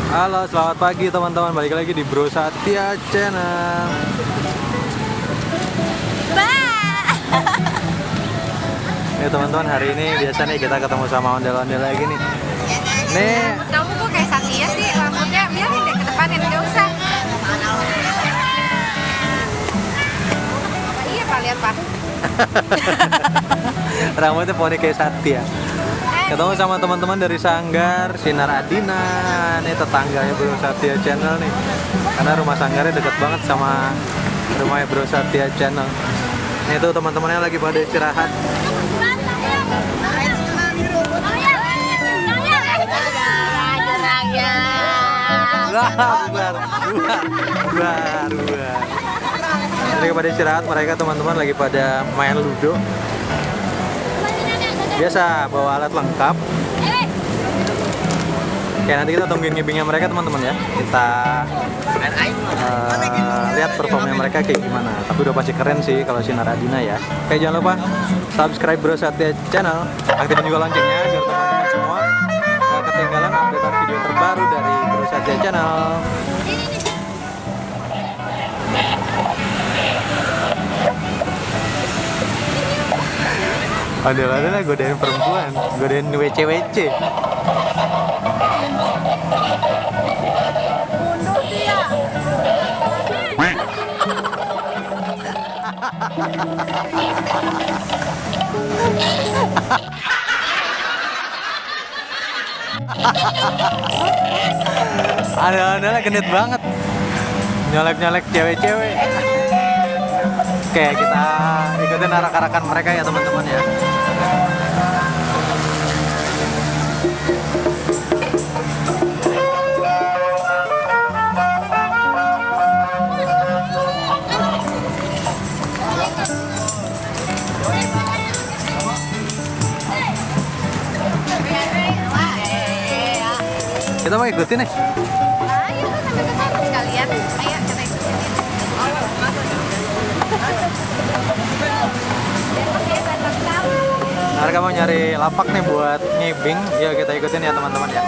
Halo, selamat pagi teman-teman. Balik lagi di Bro Satya Channel. Nih teman-teman, hari ini biasa nih kita ketemu sama ondel-ondel lagi nih. Nih, Kamu kok kayak Satya sih, rambutnya biarin deh ke depanin, nggak usah. Iya Pak, lihat Pak. rambutnya poni kayak Satya. Ketemu sama teman-teman dari Sanggar Sinar Adina. Nih tetangganya Bro Satya Channel nih. Karena rumah Sanggarnya deket banget sama rumahnya Bro Satya Channel. Nih tuh teman-temannya lagi pada istirahat. Bubar. Lagi pada istirahat mereka, teman-teman lagi pada main ludo. Biasa bawa alat lengkap. Oke, nanti kita tungguin ngibingnya mereka teman-teman ya. Kita lihat performnya mereka kayak gimana. Tapi udah pasti keren sih kalau Sinar Adina ya. Oke, jangan lupa subscribe Bro Satya Channel, aktifin juga loncengnya biar teman-teman semua gak ketinggalan update video terbaru dari Bro Satya Channel. Ada godain perempuan, godain WC-WC. Ada genit banget, nyolek-nyolek cewek-cewek. Oke, kita ikutin arak-arakan mereka ya teman-teman ya. Kita mau ikutin nih. Ayo sampai ke sana sekalian. Ayo kita ikutin. Mereka mau nyari lapak nih buat ngibing. Yuk kita ikutin ya teman-teman ya.